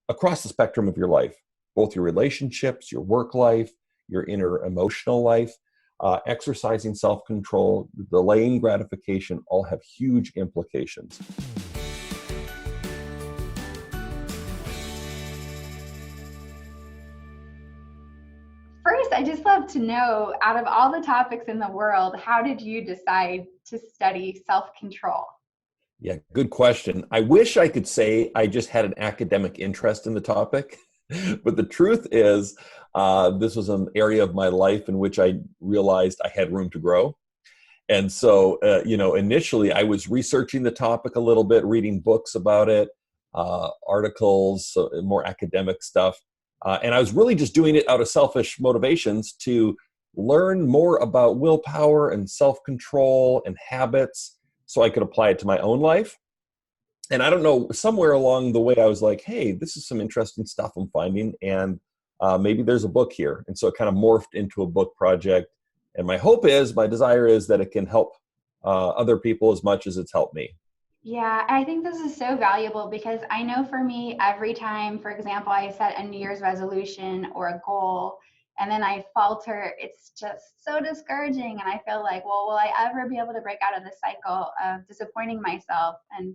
across the spectrum of your life, both your relationships, your work life, your inner emotional life. Exercising self-control, delaying gratification, all have huge implications. First, I just love to know, out of all the topics in the world, how did you decide to study self-control? Yeah, good question. I wish I could say I just had an academic interest in the topic, but the truth is, this was an area of my life in which I realized I had room to grow. And so, initially I was researching the topic a little bit, reading books about it, articles, more academic stuff. And I was really just doing it out of selfish motivations to learn more about willpower and self-control and habits so I could apply it to my own life. And I don't know, somewhere along the way, I was like, hey, this is some interesting stuff I'm finding, and maybe there's a book here. And so it kind of morphed into a book project. And my desire is that it can help other people as much as it's helped me. Yeah, I think this is so valuable because I know for me, every time, for example, I set a New Year's resolution or a goal and then I falter, it's just so discouraging. And I feel like, well, will I ever be able to break out of this cycle of disappointing myself and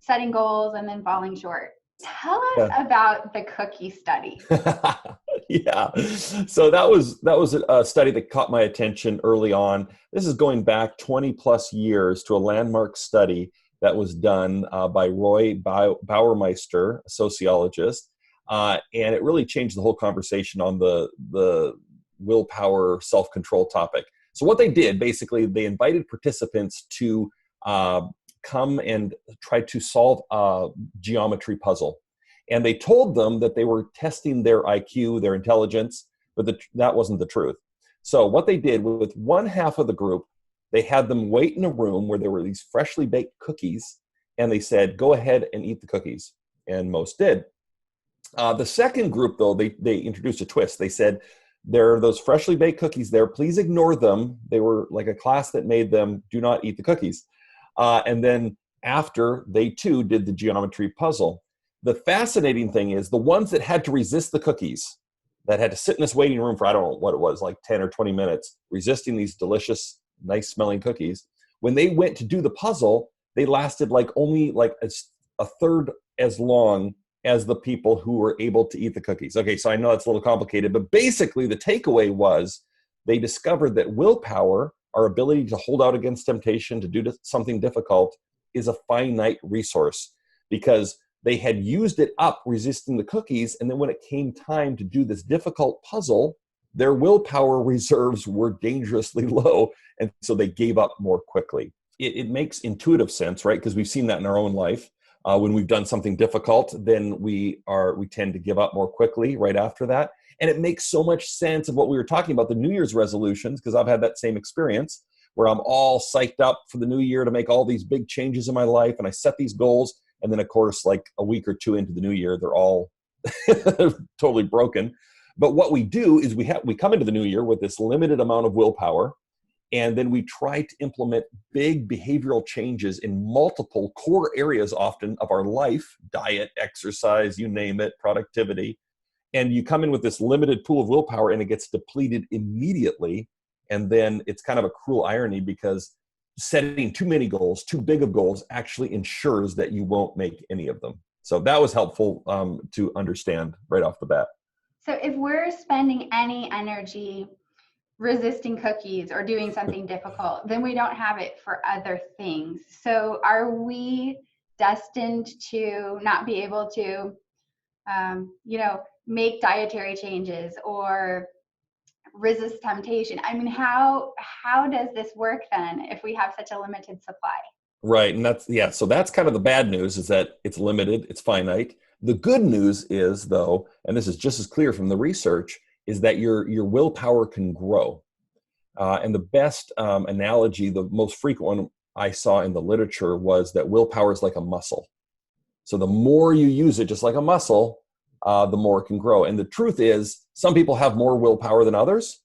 setting goals and then falling short? Tell us Yeah. about the cookie study. Yeah. So that was a study that caught my attention early on. This is going back 20 plus years to a landmark study that was done by Roy Bauermeister, a sociologist. And it really changed the whole conversation on the willpower self-control topic. So what they did, basically, they invited participants to come and try to solve a geometry puzzle. And they told them that they were testing their IQ, their intelligence, but that wasn't the truth. So what they did with one half of the group, they had them wait in a room where there were these freshly baked cookies, and they said, go ahead and eat the cookies. And most did. The second group, though, they introduced a twist. They said, there are those freshly baked cookies there. Please ignore them. They were like a class that made them do not eat the cookies. And then after, they too did the geometry puzzle. The fascinating thing is the ones that had to resist the cookies, that had to sit in this waiting room for, I don't know what it was, like 10 or 20 minutes, resisting these delicious, nice smelling cookies. When they went to do the puzzle, they lasted only a third as long as the people who were able to eat the cookies. Okay, so I know it's a little complicated, but basically the takeaway was they discovered that willpower, our ability to hold out against temptation, to do something difficult, is a finite resource, because they had used it up resisting the cookies, and then when it came time to do this difficult puzzle, their willpower reserves were dangerously low, and so they gave up more quickly. It makes intuitive sense, right? Because we've seen that in our own life. When we've done something difficult, then we tend to give up more quickly right after that. And it makes so much sense of what we were talking about, the New Year's resolutions, because I've had that same experience where I'm all psyched up for the new year to make all these big changes in my life, and I set these goals. And then, of course, like a week or two into the new year, they're all totally broken. But what we do is we come into the new year with this limited amount of willpower, and then we try to implement big behavioral changes in multiple core areas often of our life: diet, exercise, you name it, productivity. And you come in with this limited pool of willpower, and it gets depleted immediately. And then it's kind of a cruel irony, because setting too many goals, too big of goals, actually ensures that you won't make any of them. So that was helpful to understand right off the bat. So if we're spending any energy resisting cookies or doing something difficult, then we don't have it for other things. So are we destined to not be able to, make dietary changes or resist temptation? I mean, how does this work then if we have such a limited supply? Right. And so that's kind of the bad news, is that it's limited, it's finite. The good news is, though, and this is just as clear from the research, is that your willpower can grow. And the best analogy, the most frequent one I saw in the literature, was that willpower is like a muscle. So the more you use it, just like a muscle, the more it can grow. And the truth is, some people have more willpower than others,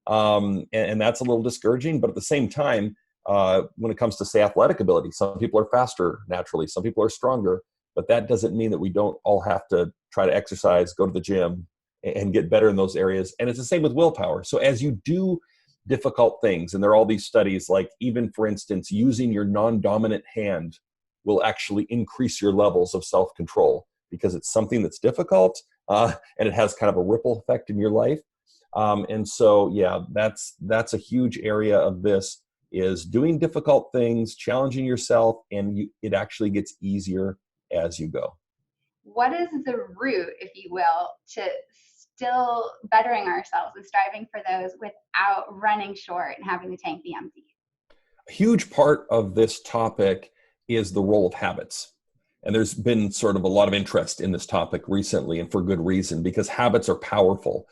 and that's a little discouraging. But at the same time, when it comes to, say, athletic ability, some people are faster naturally, some people are stronger. but that doesn't mean that we don't all have to try to exercise, go to the gym, and get better in those areas. And it's the same with willpower. So as you do difficult things, and there are all these studies, like even, for instance, using your non-dominant hand will actually increase your levels of self-control because it's something that's difficult, and it has kind of a ripple effect in your life. And so, yeah, that's a huge area of this, is doing difficult things, challenging yourself, and it actually gets easier as you go. What is the route, if you will, to still bettering ourselves and striving for those without running short and having the tank be empty? A huge part of this topic is the role of habits. And there's been sort of a lot of interest in this topic recently, and for good reason, because habits are powerful.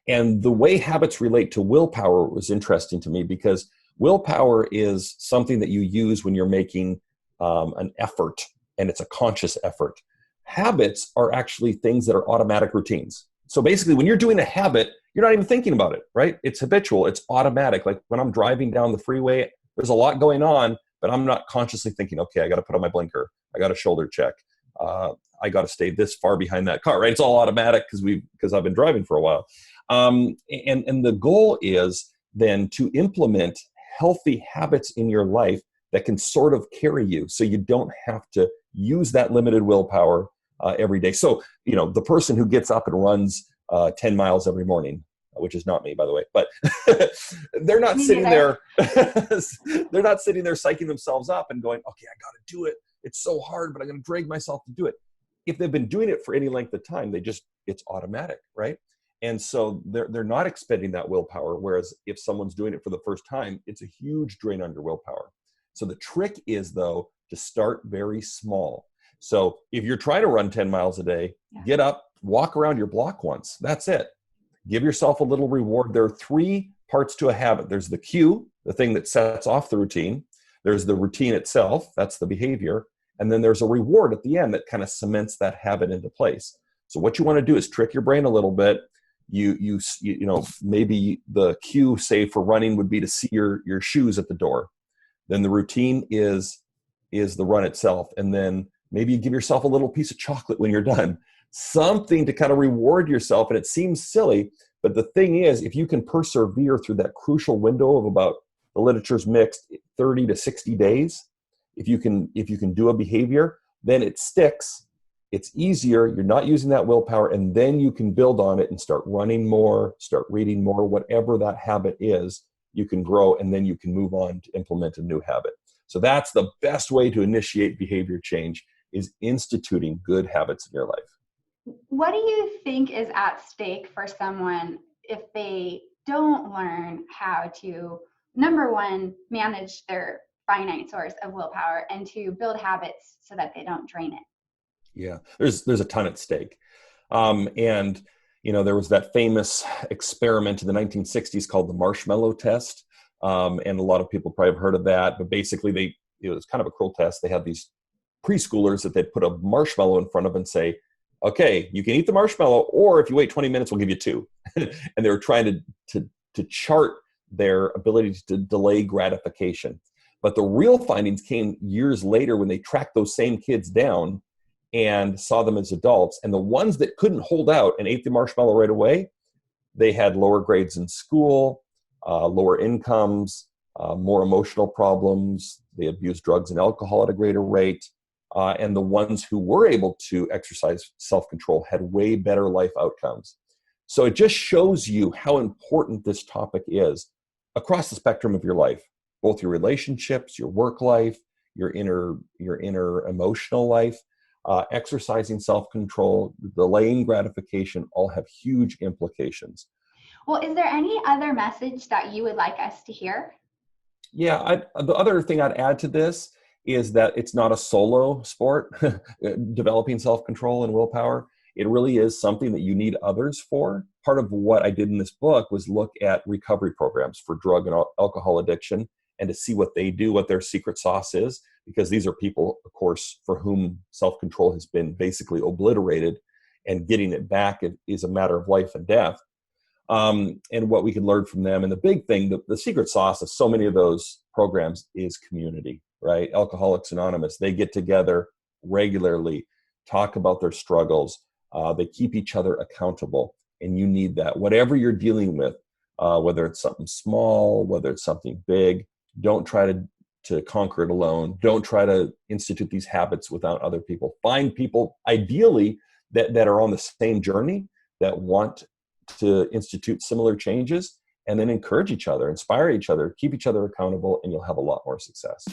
And the way habits relate to willpower was interesting to me, because willpower is something that you use when you're making an effort, and it's a conscious effort. Habits are actually things that are automatic routines. So basically, when you're doing a habit, you're not even thinking about it, right? It's habitual, it's automatic. Like when I'm driving down the freeway, there's a lot going on, but I'm not consciously thinking, okay, I got to put on my blinker, I got to shoulder check, I got to stay this far behind that car, right? It's all automatic because I've been driving for a while. And the goal is then to implement healthy habits in your life that can sort of carry you, so you don't have to use that limited willpower every day. So, the person who gets up and runs 10 miles every morning, which is not me, by the way, but they're not sitting there, they're not sitting there psyching themselves up and going, okay, I got to do it. It's so hard, but I'm going to drag myself to do it. If they've been doing it for any length of time, it's automatic, right? And so they're not expending that willpower. Whereas if someone's doing it for the first time, it's a huge drain on your willpower. So the trick is, though, to start very small. So if you're trying to run 10 miles a day, get up, walk around your block once. That's it. Give yourself a little reward. There are 3 parts to a habit. There's the cue, the thing that sets off the routine. There's the routine itself. That's the behavior. And then there's a reward at the end that kind of cements that habit into place. So what you want to do is trick your brain a little bit. You maybe the cue, say, for running would be to see your shoes at the door. Then the routine is the run itself. And then maybe you give yourself a little piece of chocolate when you're done. Something to kind of reward yourself. And it seems silly, but the thing is, if you can persevere through that crucial window of about, the literature's mixed, 30 to 60 days, if you can do a behavior, then it sticks. It's easier. You're not using that willpower, and then you can build on it and start running more, start reading more, whatever that habit is, you can grow, and then you can move on to implement a new habit. So that's the best way to initiate behavior change, is instituting good habits in your life. What do you think is at stake for someone if they don't learn how to, number one, manage their finite source of willpower, and to build habits so that they don't drain it? Yeah, there's a ton at stake. And there was that famous experiment in the 1960s called the marshmallow test. And a lot of people probably have heard of that, but basically it was kind of a cruel test. They had these preschoolers that they'd put a marshmallow in front of and say, okay, you can eat the marshmallow, or if you wait 20 minutes, we'll give you 2. And they were trying to chart their ability to delay gratification. But the real findings came years later when they tracked those same kids down and saw them as adults. And the ones that couldn't hold out and ate the marshmallow right away, they had lower grades in school, lower incomes, more emotional problems. They abused drugs and alcohol at a greater rate. And the ones who were able to exercise self-control had way better life outcomes. So it just shows you how important this topic is across the spectrum of your life, both your relationships, your work life, your inner emotional life. Exercising self-control, delaying gratification, all have huge implications. Well, is there any other message that you would like us to hear? Yeah, the other thing I'd add to this is that it's not a solo sport, developing self-control and willpower. It really is something that you need others for. Part of what I did in this book was look at recovery programs for drug and alcohol addiction, and to see what they do, what their secret sauce is, because these are people, of course, for whom self-control has been basically obliterated, and getting it back is a matter of life and death. And what we can learn from them. And the big thing, the secret sauce of so many of those programs is community, right? Alcoholics Anonymous, they get together regularly. talk about their struggles. They keep each other accountable, and you need that. Whatever you're dealing with, whether it's something small, whether it's something big, don't try to conquer it alone. Don't try to institute these habits without other people. Find people, ideally, that are on the same journey, that want to institute similar changes, and then encourage each other, inspire each other, keep each other accountable, and you'll have a lot more success.